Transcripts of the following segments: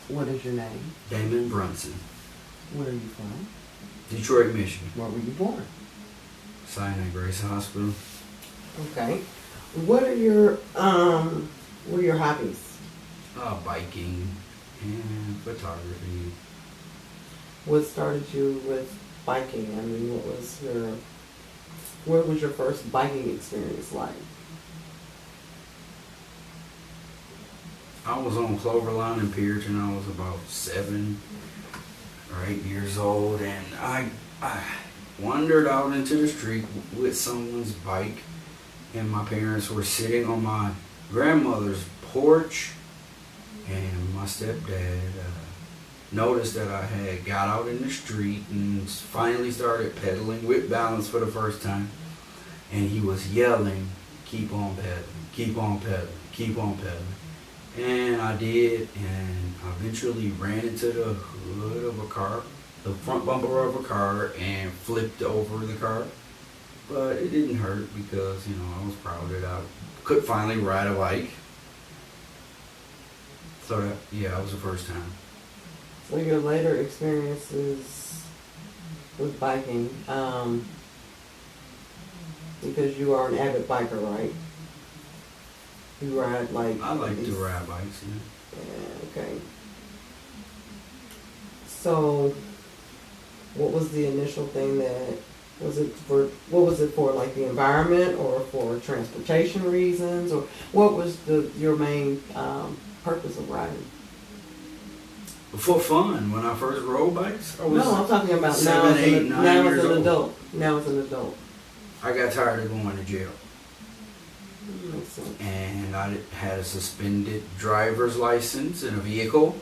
What is your name? Damon Brunson. Where are you from? Detroit, Michigan. Where were you born? Sinai Grace Hospital. Okay. What are your hobbies? Biking and photography. What started you with biking? What was your first biking experience like? I was on Cloverline in Pearson. I was about 7 or 8 years old, and I wandered out into the street with someone's bike, and my parents were sitting on my grandmother's porch, and my stepdad noticed that I had got out in the street and finally started pedaling with balance for the first time, and he was yelling, "Keep on pedaling, keep on pedaling, keep on pedaling." And I did, and I eventually ran into the hood of a car, the front bumper of a car, and flipped over the car. But it didn't hurt because, I was proud that I could finally ride a bike. So that was the first time. So your later experiences with biking, because you are an avid biker, right? You ride I like to ride bikes, Yeah, okay. So, what was the initial thing what was it for, like the environment or for transportation reasons, or what was your main purpose of riding? For fun, when I first rode bikes, I was No, I'm talking about now 7, as 8, an, 9 now as years an old. adult. Now as an adult. I got tired of going to jail. Makes sense. And I had a suspended driver's license in a vehicle.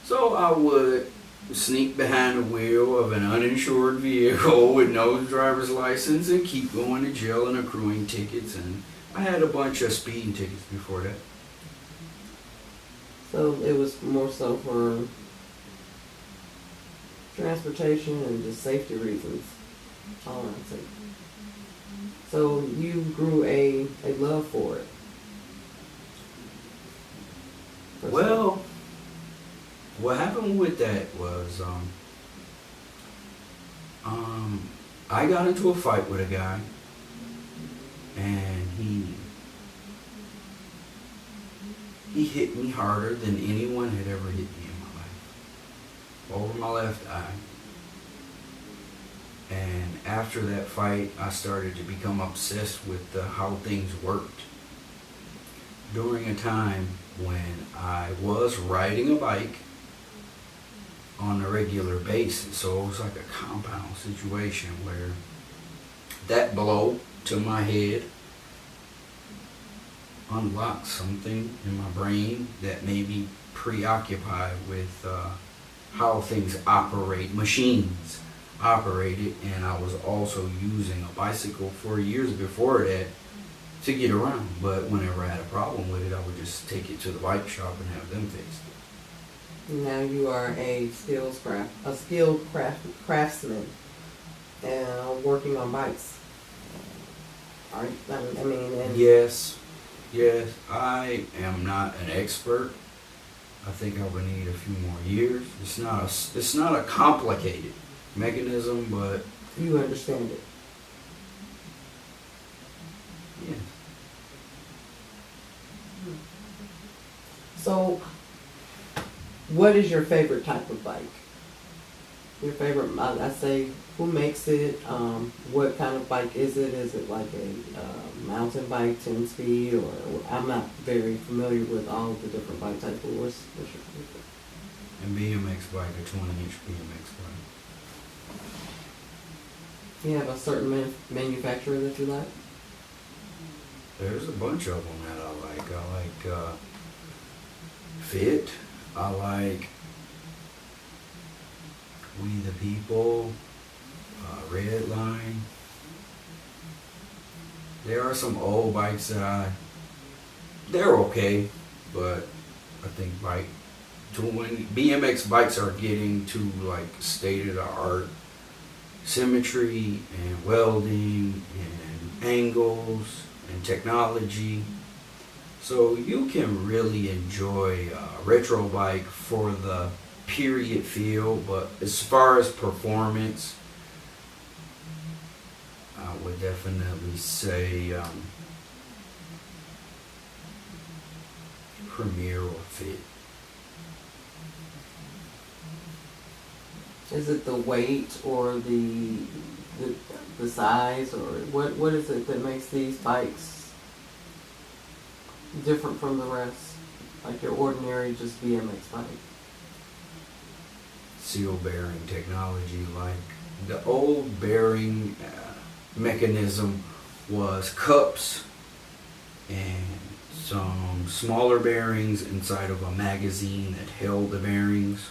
So I would sneak behind the wheel of an uninsured vehicle with no driver's license and keep going to jail and accruing tickets. And I had a bunch of speeding tickets before that. So it was more so for transportation and just safety reasons. All around safety. So you grew a love for it. Well, what happened with that was I got into a fight with a guy, and he hit me harder than anyone had ever hit me in my life, over my left eye. And after that fight, I started to become obsessed with how things worked. During a time when I was riding a bike on a regular basis, so it was like a compound situation where that blow to my head unlocked something in my brain that made me preoccupied with how things operate, machines operated, and I was also using a bicycle for years before that to get around. But whenever I had a problem with it, I would just take it to the bike shop and have them fix it. Now you are a skilled craftsman, working on bikes. Yes, I am not an expert. I think I would need a few more years. It's not a complicated mechanism, but you understand it. yeah. So, what is your favorite type of bike? Your favorite, I say, who makes it? What kind of bike is it? Is it like a mountain bike, 10 speed, or I'm not very familiar with all the different bike types. But what's your favorite? And BMX bike, a 20-inch BMX bike. You have a certain manufacturer that you like? There's a bunch of them that I like. I like Fit. I like We the People, Red Line. There are some old bikes that they're okay, but I think when BMX bikes are getting to like state of the art symmetry and welding and angles and technology, So you can really enjoy a retro bike for the period feel, but as far as performance, I would definitely say Premiere or Fit. Is it the weight or the, the size, or what is it that makes these bikes different from the rest? Like your ordinary just BMX bike. Seal bearing technology. Like the old bearing mechanism was cups and some smaller bearings inside of a magazine that held the bearings.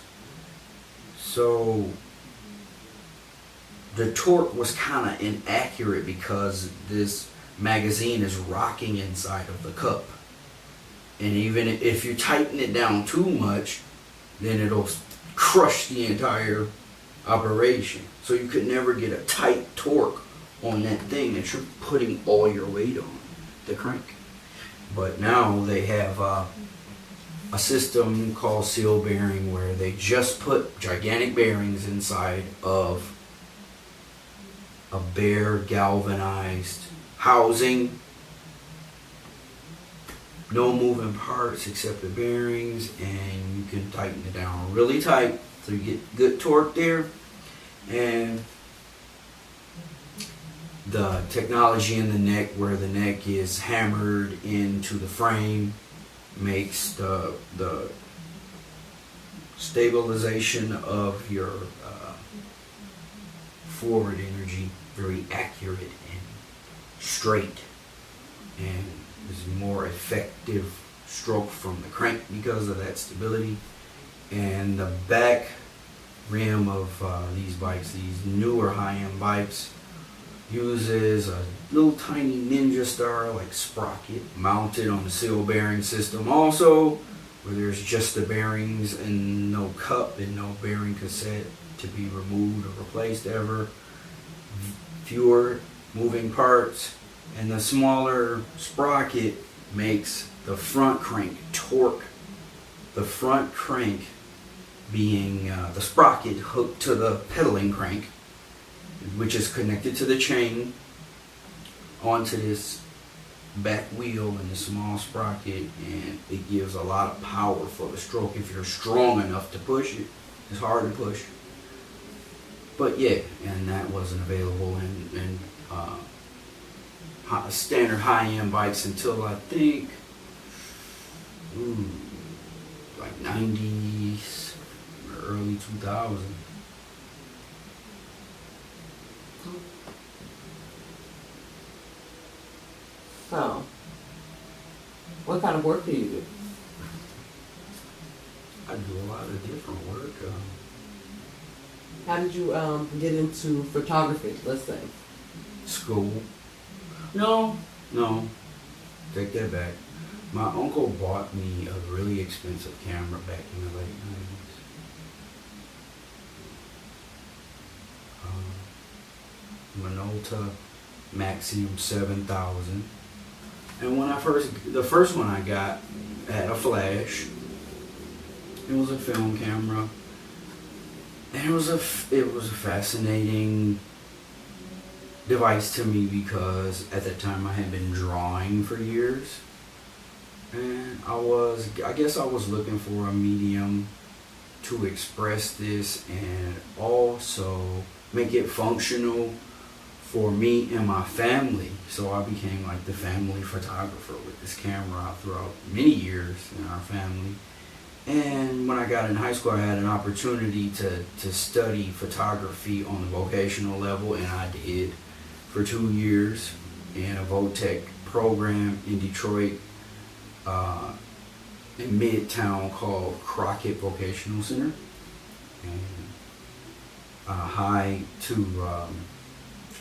So the torque was kind of inaccurate because this magazine is rocking inside of the cup. And even if you tighten it down too much, then it'll crush the entire operation. So you could never get a tight torque on that thing that you're putting all your weight on, the crank. But now they have a system called seal bearing where they just put gigantic bearings inside of a bare galvanized housing. No moving parts except the bearings, and you can tighten it down really tight so you get good torque there. And the technology in the neck, where the neck is hammered into the frame, makes the stabilization of your forward energy very accurate and straight, and is more effective stroke from the crank because of that stability. And the back rim of these bikes, these newer high-end bikes, uses a little tiny ninja star like sprocket mounted on the seal bearing system also, where there's just the bearings and no cup and no bearing cassette to be removed or replaced ever. Fewer moving parts, and the smaller sprocket makes the front crank torque. The front crank being the sprocket hooked to the pedaling crank, which is connected to the chain onto this back wheel and the small sprocket, and it gives a lot of power for the stroke if you're strong enough to push it. It's hard to push. But yeah, and that wasn't available in standard high-end bikes until I think like 90s or early 2000s. So, what kind of work do you do? I do a lot of different work. How did you get into photography, let's say? School. No. Take that back. My uncle bought me a really expensive camera back in the late 90s. Minolta Maxim 7000. And when the first one I got had a flash. It was a film camera. And it was a fascinating device to me because at that time I had been drawing for years. And I guess I was looking for a medium to express this and also make it functional for me and my family. So I became like the family photographer with this camera throughout many years in our family. And when I got in high school, I had an opportunity to study photography on the vocational level, and I did for 2 years in a VOTEC program in Detroit, in Midtown, called Crockett Vocational Center. And hi to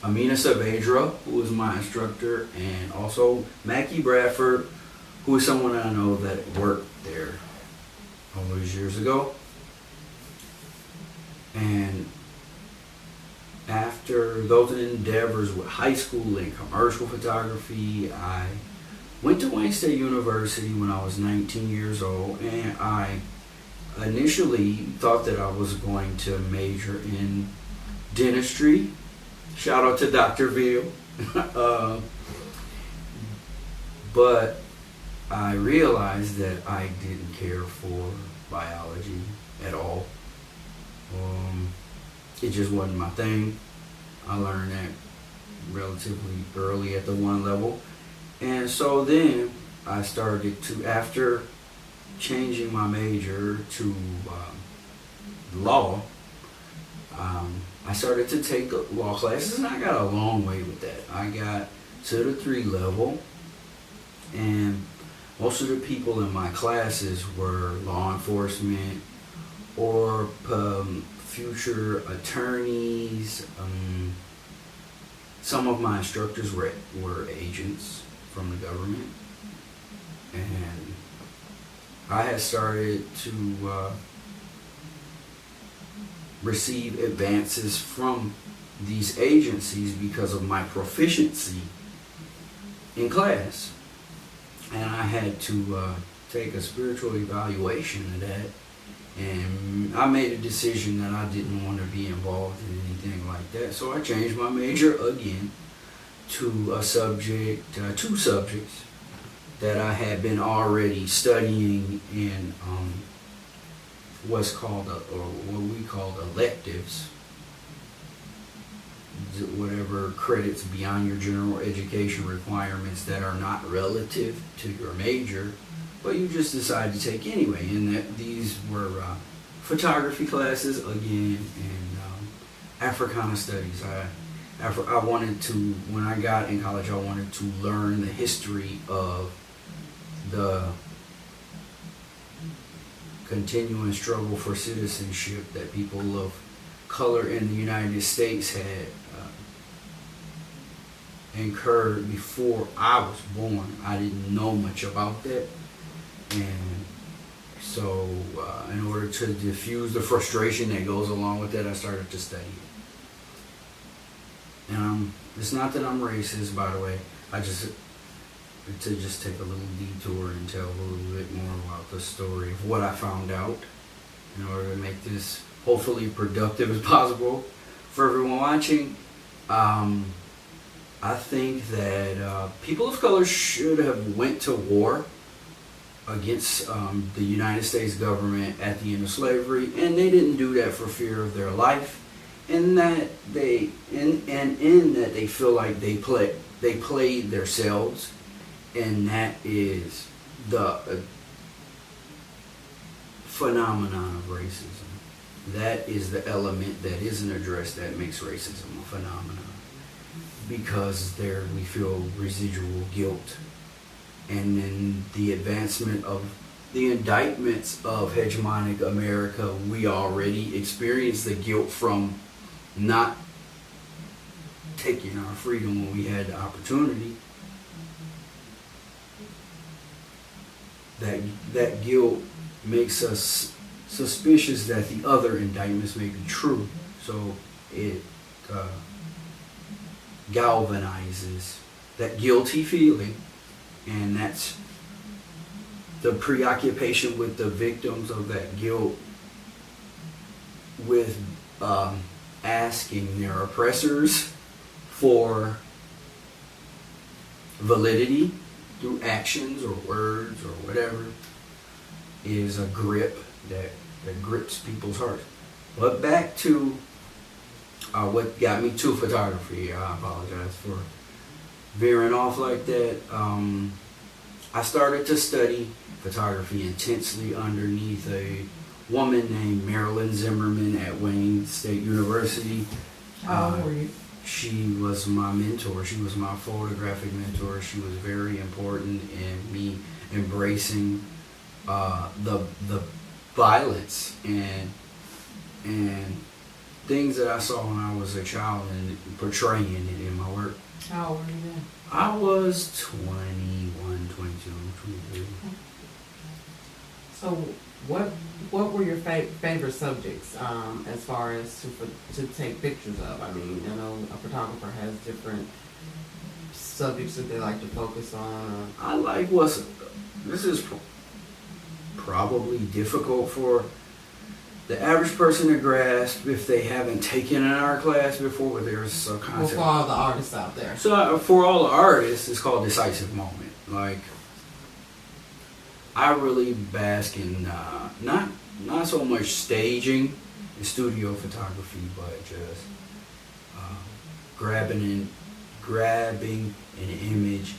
Amina Saavedra, who was my instructor, and also Mackie Bradford, who is someone I know that worked there all those years ago. And after those endeavors with high school and commercial photography, I went to Wayne State University when I was 19 years old, and I initially thought that I was going to major in dentistry. Shout out to Dr. Veal. But I realized that I didn't care for biology at all. It just wasn't my thing. I learned that relatively early at the 1 level. And so then I started to, after changing my major to law, I started to take law classes, and I got a long way with that. I got to the 3 level, and most of the people in my classes were law enforcement or future attorneys. Some of my instructors were agents from the government, and I had started to receive advances from these agencies because of my proficiency in class. And I had to take a spiritual evaluation of that, and I made a decision that I didn't want to be involved in anything like that. So I changed my major again to a subject, 2 subjects that I had been already studying in what's called, or what we call electives, whatever credits beyond your general education requirements that are not relative to your major, but you just decide to take anyway. And that these were photography classes again, and Africana studies. I wanted to, when I got in college, I wanted to learn the history of the continuing struggle for citizenship that people of color in the United States had incurred before I was born. I didn't know much about that, and so in order to diffuse the frustration that goes along with that, I started to study it. And it's not that I'm racist, by the way. I just take a little detour and tell a little bit more about the story of what I found out in order to make this hopefully productive as possible for everyone watching. I think that people of color should have went to war against the United States government at the end of slavery, and they didn't do that for fear of their life, and that they feel like they played themselves, and that is the phenomenon of racism. That is the element that isn't addressed that makes racism a phenomenon, because there we feel residual guilt. And in the advancement of the indictments of hegemonic America, we already experienced the guilt from not taking our freedom when we had the opportunity. That guilt makes us suspicious that the other indictments may be true. So it galvanizes that guilty feeling, and that's the preoccupation with the victims of that guilt with asking their oppressors for validity through actions or words or whatever is a grip that grips people's hearts. But back to what got me to photography. I apologize for veering off like that. I started to study photography intensely underneath a woman named Marilyn Zimmerman at Wayne State University. How old were you? She was my mentor. She was my photographic mentor. She was very important in me embracing the violence and things that I saw when I was a child and portraying it in my work. How old were you then? I was 21, 22, 23. So what were your favorite subjects as far as to take pictures of? I mean, I know a photographer has different subjects that they like to focus on? I like this is probably difficult for the average person to grasp if they haven't taken an art class before, but there's a Well, concept. for all the artists out there. So for all the artists, it's called decisive moment. Like, I really bask in not so much staging and studio photography, but just grabbing an image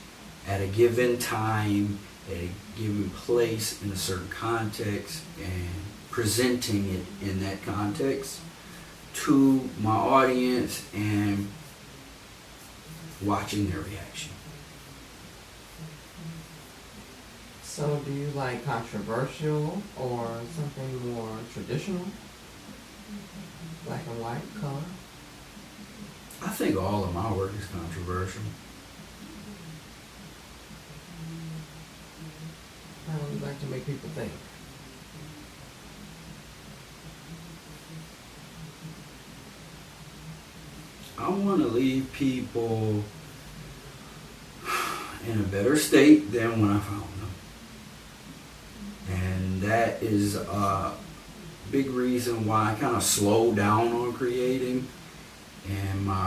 at a given time, at a given place, in a certain context, and presenting it in that context to my audience and watching their reaction. So do you like controversial or something more traditional? Black and white, color? I think all of my work is controversial. How do you like to make people think? I want to leave people in a better state than when I found them. And that is a big reason why I kind of slowed down on creating. And my